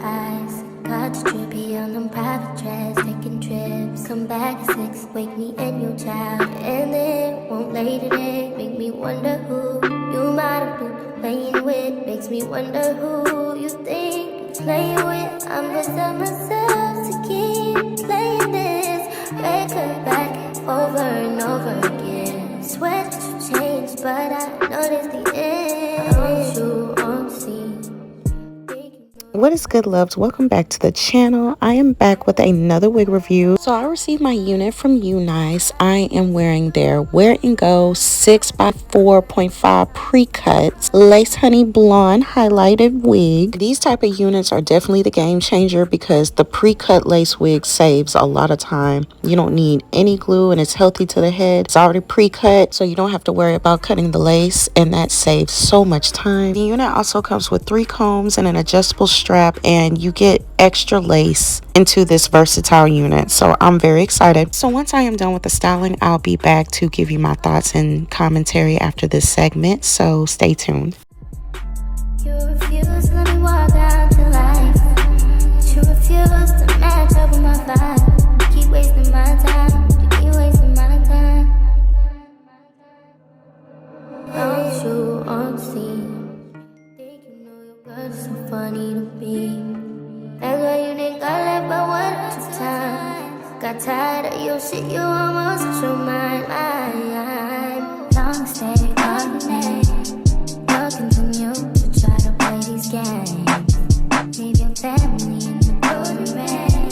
eyes. Got you trippy on them private jets, taking trips. Come back at 6, wake me and your child. And then won't lay today, make me wonder who you might have been playing with. Makes me wonder who you think you're playing with. I'm gonna tell myself to keep playing this record back over and over again. Swear that you changed, but I noticed the end. On you, on scene. What is good, loves? Welcome back to the channel. I am back with another wig review. So I received my unit from UNice. I am wearing their Wear and Go 6x4.5 pre-cuts lace honey blonde highlighted wig. These type of units are definitely the game changer because the pre-cut lace wig saves a lot of time. You don't need any glue and it's healthy to the head. It's already pre-cut, so you don't have to worry about cutting the lace, and that saves so much time. The unit also comes with 3 combs and an adjustable strap, and you get extra lace into this versatile unit, so I'm very excited. So once I am done with the styling, I'll be back to give you my thoughts and commentary after this segment, so stay tuned. You refuse to let me walk out to life. You refuse to match up with my vibe. You keep wasting my time. You keep wasting my time. Don't you on scene? Think you know your girl is so funny to me. That's why you didn't got left but 1 or 2 times. Got tired of your shit, you almost lost your mind. Long stay all night. Talking to you to try to play these games. Leave your family in the golden rain.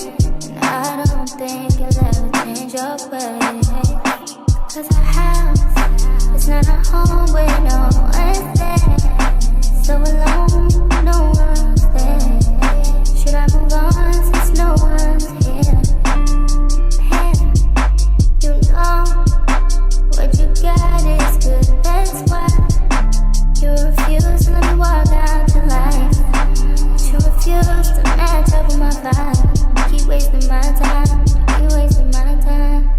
And I don't think you'll ever change your ways. Cause our house is not a home where no one's there. So alone, no one's there. Should I move on since no one's here? Hey, you know what you got is good, that's why. You refuse to let me walk out to life. You refuse to match up with my vibe. You keep wasting my time. You keep wasting my time.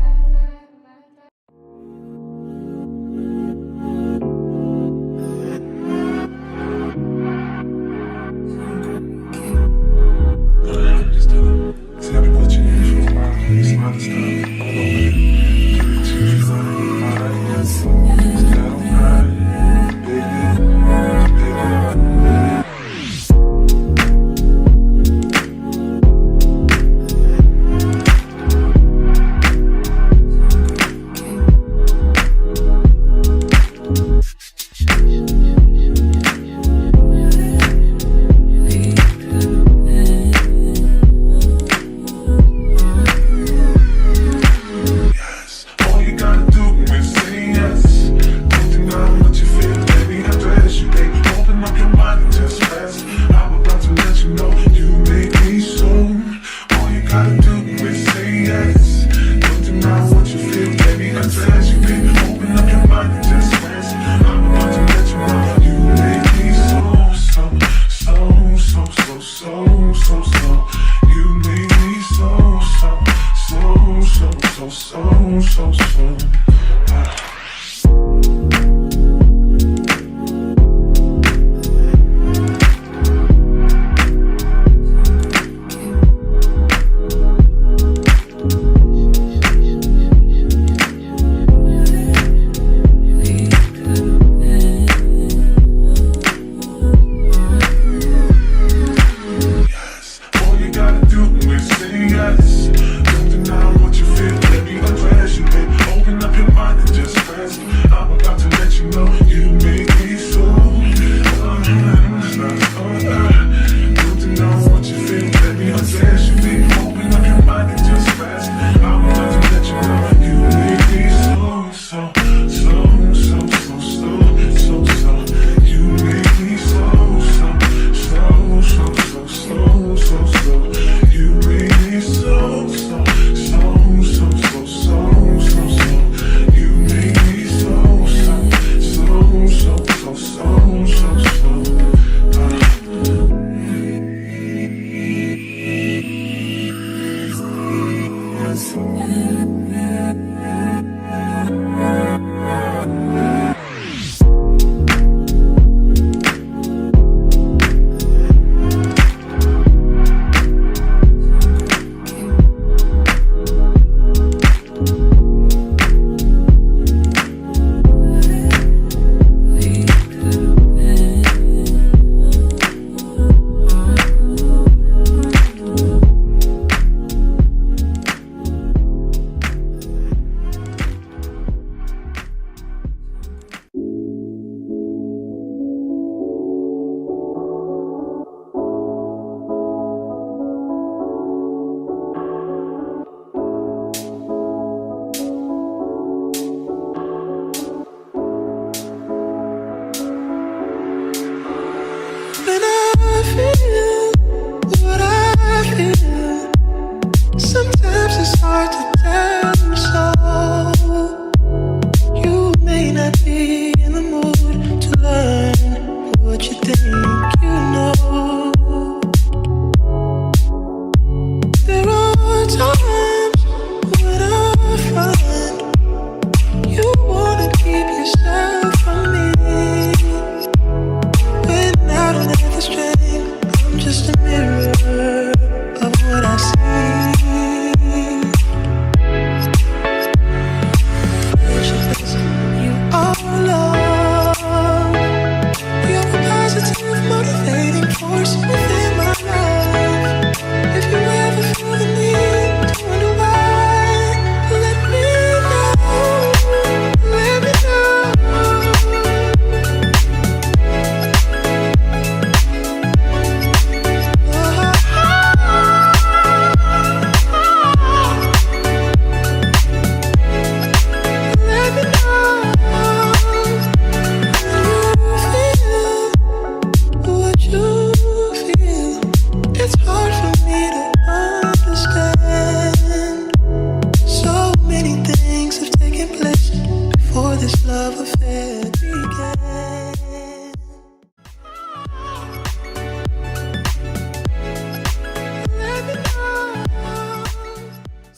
Open up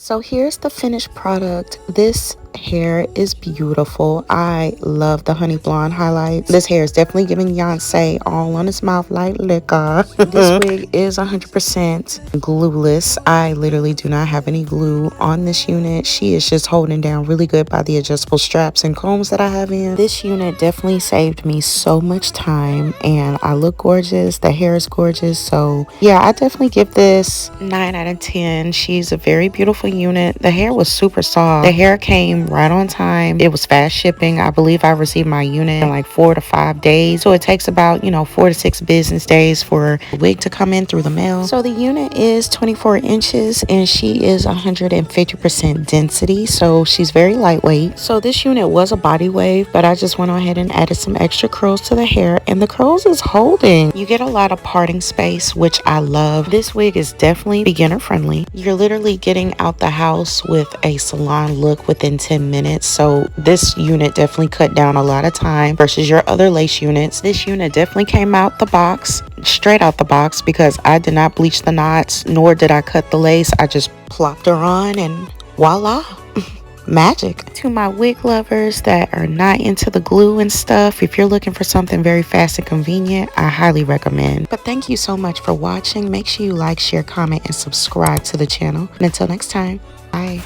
So here's the finished product. This hair is beautiful. I love the honey blonde highlights. This hair is definitely giving Beyonce all on his mouth like liquor. This wig is 100% glueless. I literally do not have any glue on this unit. She is just holding down really good by the adjustable straps and combs that I have in. This unit definitely saved me so much time, and I look gorgeous. The hair is gorgeous. So yeah, I definitely give this 9 out of 10. She's a very beautiful unit. The hair was super soft. The hair came right on time. It was fast shipping. I believe I received my unit in like 4 to 5 days. So it takes about, 4 to 6 business days for the wig to come in through the mail. So the unit is 24 inches and she is 150% density. So she's very lightweight. So this unit was a body wave, but I just went ahead and added some extra curls to the hair, and the curls is holding. You get a lot of parting space, which I love. This wig is definitely beginner friendly. You're literally getting out the house with a salon look within 10 minutes. So this unit definitely cut down a lot of time versus your other lace units. This unit definitely came out the box, straight out the box, because I did not bleach the knots, nor did I cut the lace. I just plopped her on and voila. Magic. To my wig lovers that are not into the glue and stuff, if you're looking for something very fast and convenient, I highly recommend. But thank you so much for watching. Make sure you like, share, comment, and subscribe to the channel. And until next time, bye.